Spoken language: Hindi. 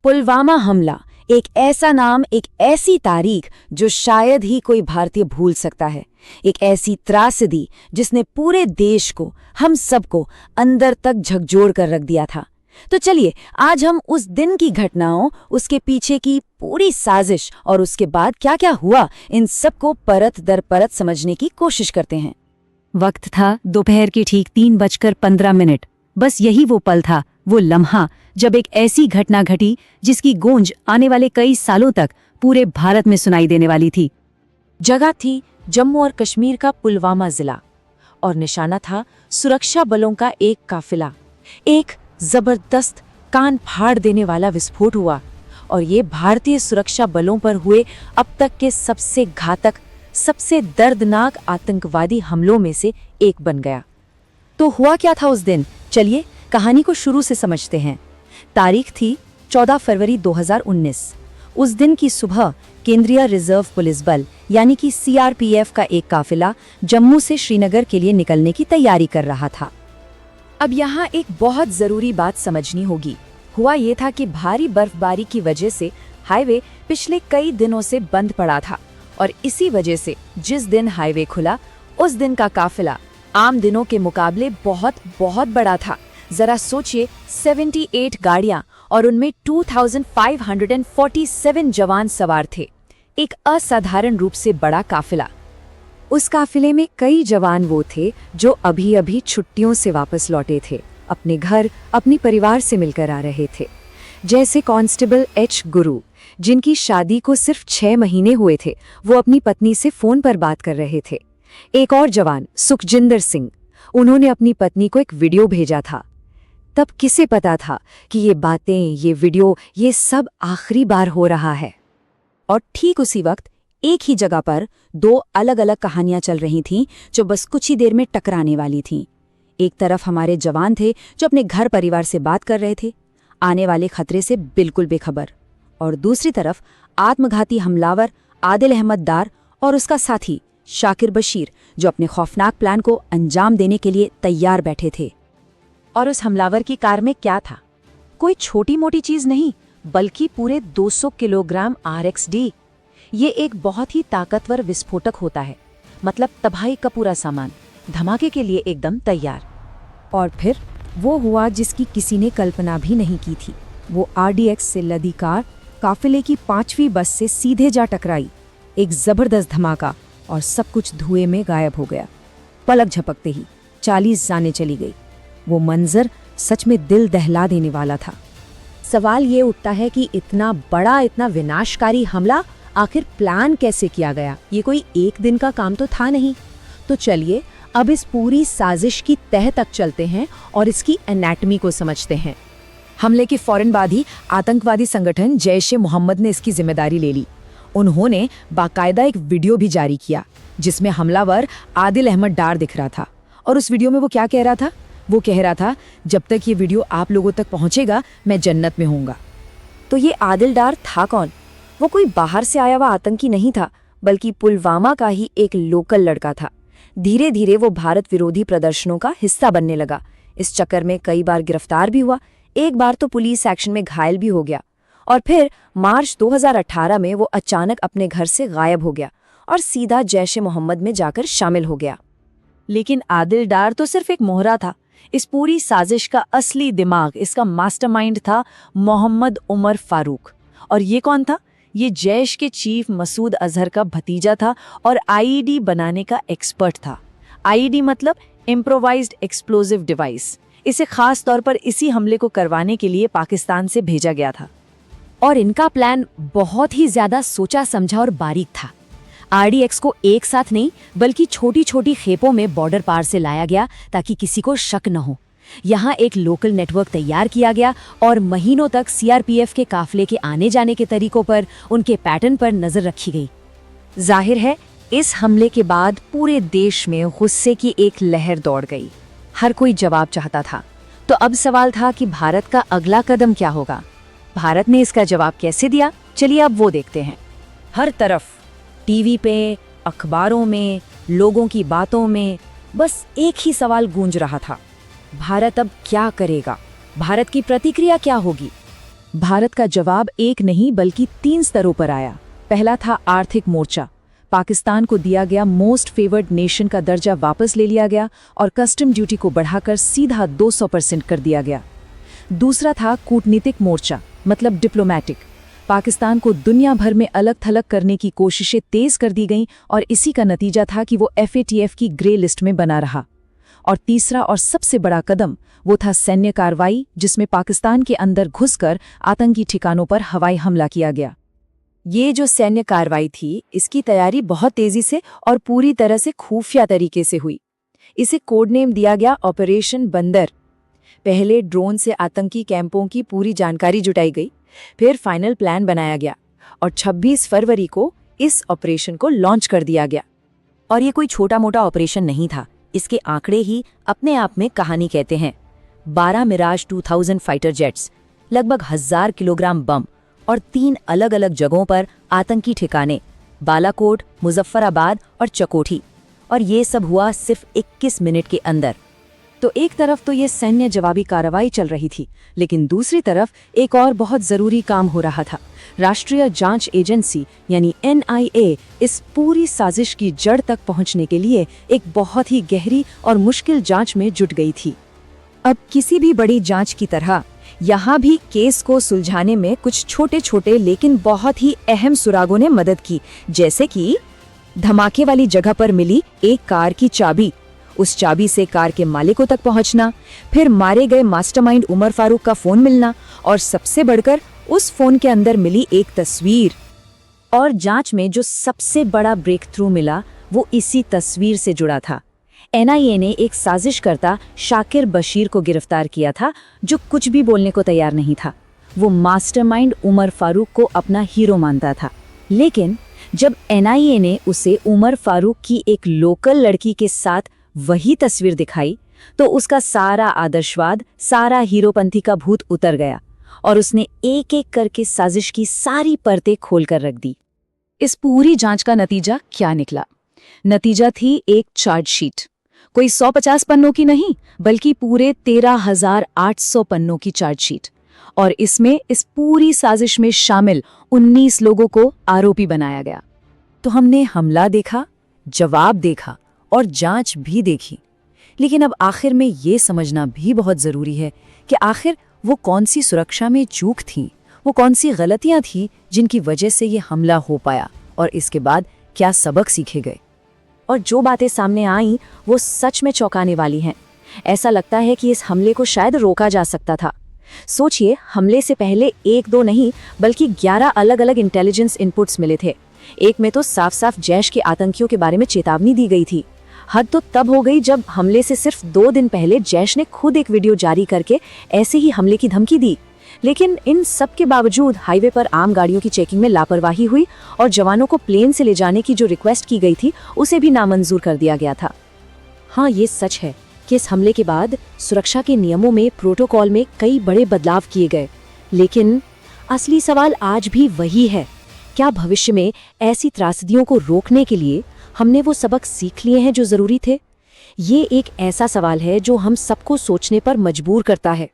पुलवामा हमला, एक ऐसा नाम, एक ऐसी तारीख जो शायद ही कोई भारतीय भूल सकता है। एक ऐसी त्रासदी जिसने पूरे देश को, हम सबको अंदर तक झकझोर कर रख दिया था। तो चलिए आज हम उस दिन की घटनाओं, उसके पीछे की पूरी साजिश और उसके बाद क्या क्या हुआ, इन सबको परत दर परत समझने की कोशिश करते हैं। वक्त था दोपहर के ठीक 3:15। बस यही वो पल था, वो लम्हा जब एक ऐसी घटना घटी जिसकी गूंज आने वाले कई सालों तक पूरे भारत में सुनाई देने वाली थी। जगह थी जम्मू और कश्मीर का पुलवामा जिला और निशाना था सुरक्षा बलों का एक काफिला। एक जबरदस्त कान फाड़ देने वाला विस्फोट हुआ और ये भारतीय सुरक्षा बलों पर हुए अब तक के सबसे घातक, सबसे दर्दनाक आतंकवादी हमलों में से एक बन गया। तो हुआ क्या था उस दिन, चलिए कहानी को शुरू से समझते हैं। तारीख थी 14 फरवरी 2019। उस दिन की सुबह केंद्रीय रिजर्व पुलिस बल यानी कि सीआरपीएफ का एक काफिला जम्मू से श्रीनगर के लिए निकलने की तैयारी कर रहा था। अब यहाँ एक बहुत जरूरी बात समझनी होगी। हुआ ये था कि भारी बर्फबारी की वजह से हाईवे पिछले कई दिनों से बंद पड़ा था और इसी वजह से जिस दिन हाईवे खुला उस दिन का काफिला आम दिनों के मुकाबले बहुत बहुत बड़ा था। जरा सोचिए, 78 गाड़ियां और उनमें 2547 जवान सवार थे। एक असाधारण रूप से बड़ा काफिला। उस काफिले में कई जवान वो थे जो अभी अभी छुट्टियों से वापस लौटे थे, अपने घर, अपने परिवार से मिलकर आ रहे थे। जैसे कांस्टेबल एच गुरु, जिनकी शादी को सिर्फ 6 महीने हुए थे, वो अपनी पत्नी से फोन पर बात कर रहे थे। एक और जवान सुखजिंदर सिंह, उन्होंने अपनी पत्नी को एक वीडियो भेजा था। तब किसे पता था कि ये बातें, ये वीडियो, ये सब आखिरी बार हो रहा है। और ठीक उसी वक्त एक ही जगह पर 2 अलग अलग कहानियां चल रही थीं जो बस कुछ ही देर में टकराने वाली थीं। एक तरफ हमारे जवान थे जो अपने घर परिवार से बात कर रहे थे, आने वाले खतरे से बिल्कुल बेखबर, और दूसरी तरफ आत्मघाती हमलावर आदिल अहमद डार और उसका साथी शाकिर बशीर जो अपने खौफनाक प्लान को अंजाम देने के लिए तैयार बैठे थे। और उस हमलावर की कार में क्या था? कोई छोटी मोटी चीज नहीं, बल्कि पूरे 200 किलोग्राम RXD। ये एक बहुत ही ताकतवर विस्फोटक होता है, मतलब तबाही का पूरा सामान धमाके के लिए एकदम तैयार। और फिर वो हुआ जिसकी किसी ने कल्पना भी नहीं की थी। वो RDX से लदी कार काफिले की 5वीं बस से सीधे जा टकराई। एक जबरदस्त धमाका और सब कुछ धुएं में गायब हो गया। पलक झपकते ही 40 जानें चली गई। वो मंजर सच में दिल दहला देने वाला था। सवाल ये उठता है कि इतना बड़ा, इतना विनाशकारी हमला आखिर प्लान कैसे किया गया? ये कोई एक दिन का काम तो था नहीं। तो चलिए अब इस पूरी साजिश की तह तक चलते हैं और इसकी एनाटमी को समझते हैं। हमले के फौरन बाद ही आतंकवादी संगठन जैश-ए-मोहम्मद ने इसकी जिम्मेदारी ले ली। उन्होंने बाकायदा एक वीडियो भी जारी किया जिसमें हमलावर आदिल अहमद डार दिख रहा था। और उस वीडियो में वो क्या कह रहा था? वो कह रहा था, जब तक ये वीडियो आप लोगों तक पहुंचेगा मैं जन्नत में होऊंगा। तो ये आदिल डार था कौन? वो कोई बाहर से आया हुआ आतंकी नहीं था, बल्कि पुलवामा का ही एक लोकल लड़का था। धीरे धीरे वो भारत विरोधी प्रदर्शनों का हिस्सा बनने लगा। इस चक्कर में कई बार गिरफ्तार भी हुआ, एक बार तो पुलिस एक्शन में घायल भी हो गया। और फिर मार्च 2018 में वो अचानक अपने घर से गायब हो गया और सीधा जैश-ए-मोहम्मद में जाकर शामिल हो गया। लेकिन आदिल डार तो सिर्फ एक मोहरा था। इस पूरी साजिश का असली दिमाग, इसका मास्टरमाइंड था मोहम्मद उमर फारूक। और ये कौन था? ये जैश के चीफ मसूद अजहर का भतीजा था और आईईडी बनाने का एक्सपर्ट था। आईईडी मतलब इम्प्रोवाइज्ड एक्सप्लोजिव डिवाइस। इसे खास तौर पर इसी हमले को करवाने के लिए पाकिस्तान से भेजा गया था। और इनका प्लान बहुत ही ज्यादा सोचा समझा और बारीक था। RDX को एक साथ नहीं बल्कि छोटी छोटी खेपों में बॉर्डर पार से लाया गया ताकि किसी को शक न हो। यहाँ एक लोकल नेटवर्क तैयार किया गया और महीनों तक CRPF के काफिले के आने जाने के तरीकों पर, उनके पैटर्न पर नजर रखी गई। जाहिर है इस हमले के बाद पूरे देश में गुस्से की एक लहर दौड़ गई। हर कोई जवाब चाहता था। तो अब सवाल था कि भारत का अगला कदम क्या होगा? भारत ने इसका जवाब कैसे दिया? चलिए अब वो देखते हैं। हर तरफ टीवी पे, अखबारों में, लोगों की बातों में बस एक ही सवाल गूंज रहा था, भारत अब क्या करेगा? भारत की प्रतिक्रिया क्या होगी? भारत का जवाब एक नहीं बल्कि 3 स्तरों पर आया। पहला था आर्थिक मोर्चा। पाकिस्तान को दिया गया मोस्ट फेवर्ड नेशन का दर्जा वापस ले लिया गया और कस्टम ड्यूटी को बढ़ाकर सीधा 200% कर दिया गया। दूसरा था कूटनीतिक मोर्चा, मतलब डिप्लोमैटिक। पाकिस्तान को दुनिया भर में अलग थलग करने की कोशिशें तेज कर दी गईं और इसी का नतीजा था कि वो FATF की ग्रे लिस्ट में बना रहा। और तीसरा और सबसे बड़ा कदम वो था सैन्य कार्रवाई, जिसमें पाकिस्तान के अंदर घुसकर आतंकी ठिकानों पर हवाई हमला किया गया। ये जो सैन्य कार्रवाई थी, इसकी तैयारी बहुत तेजी से और पूरी तरह से खुफिया तरीके से हुई। इसे कोड नेम दिया गया ऑपरेशन बंदर। पहले ड्रोन से आतंकी कैंपों की पूरी जानकारी जुटाई गई, फिर फाइनल प्लान बनाया गया और 26 फरवरी को इस ऑपरेशन को लॉन्च कर दिया गया। और ये कोई छोटा मोटा ऑपरेशन नहीं था, इसके आंकड़े ही अपने आप में कहानी कहते हैं। 12 मिराज 2000 फाइटर जेट्स, लगभग 1000 किलोग्राम बम और 3 अलग अलग जगहों पर आतंकी ठिकाने, बालाकोट, मुजफ्फराबाद और चकोठी। और ये सब हुआ सिर्फ 21 मिनट के अंदर। तो एक तरफ तो ये सैन्य जवाबी कार्रवाई चल रही थी, लेकिन दूसरी तरफ एक और बहुत जरूरी काम हो रहा था। राष्ट्रीय जांच एजेंसी यानी NIA इस पूरी साजिश की जड़ तक पहुंचने के लिए एक बहुत ही गहरी और मुश्किल जांच में जुट गई थी। अब किसी भी बड़ी जांच की तरह यहाँ भी केस को सुलझाने में कुछ छोटे छोटे लेकिन बहुत ही अहम सुरागों ने मदद की, जैसे कि धमाके वाली जगह पर मिली एक कार की चाबी, उस चाबी से कार के मालिकों तक पहुंचना, फिर मारे गए मास्टरमाइंड उमर फारूक का फोन मिलना और सबसे बढ़कर उस फोन के अंदर मिली एक तस्वीर। और जांच में जो सबसे बड़ा ब्रेक थ्रू मिला वो इसी तस्वीर से जुड़ा था। NIA ने एक साजिशकर्ता शाकिर बशीर को गिरफ्तार किया था, जो कुछ भी बोलने को तैयार नहीं था। वो मास्टरमाइंड उमर फारूक को अपना हीरो मानता था। लेकिन जब NIA ने उसे उमर फारूक की एक लोकल लड़की के साथ वही तस्वीर दिखाई, तो उसका सारा आदर्शवाद, सारा हीरोपंथी का भूत उतर गया और उसने एक एक करके साजिश की सारी परतें खोलकर रख दी। इस पूरी जांच का नतीजा क्या निकला? नतीजा थी एक चार्जशीट, कोई 150 पन्नों की नहीं, बल्कि पूरे 13,800 पन्नों की चार्जशीट। और इसमें इस पूरी साजिश में शामिल 19 लोगों को आरोपी बनाया गया। तो हमने हमला देखा, जवाब देखा और जांच भी देखी, लेकिन अब आखिर में ये समझना भी बहुत जरूरी है कि आखिर वो कौन सी सुरक्षा में चूक थी, वो कौन सी गलतियां थी जिनकी वजह से ये हमला हो पाया और इसके बाद क्या सबक सीखे गए। और जो बातें सामने आईं वो सच में चौंकाने वाली हैं। ऐसा लगता है कि इस हमले को शायद रोका जा सकता था। सोचिए, हमले से पहले 1-2 नहीं बल्कि 11 अलग अलग इंटेलिजेंस इनपुट्स मिले थे। एक में तो साफ साफ जैश के आतंकियों के बारे में चेतावनी दी गई थी। हद तो तब हो गई जब हमले से सिर्फ 2 दिन पहले जैश ने खुद एक वीडियो जारी करके ऐसे ही हमले की धमकी दी। लेकिन इन सब के बावजूद हाईवे पर आम गाड़ियों की चेकिंग में लापरवाही हुई और जवानों को प्लेन से ले जाने की जो रिक्वेस्ट की गई थी उसे भी नामंजूर कर दिया गया था। हाँ, ये सच है कि इस हमले के बाद सुरक्षा के नियमों में, प्रोटोकॉल में कई बड़े बदलाव किए गए। लेकिन असली सवाल आज भी वही है, क्या भविष्य में ऐसी त्रासदियों को रोकने के लिए हमने वो सबक सीख लिए हैं जो जरूरी थे? ये एक ऐसा सवाल है जो हम सबको सोचने पर मजबूर करता है।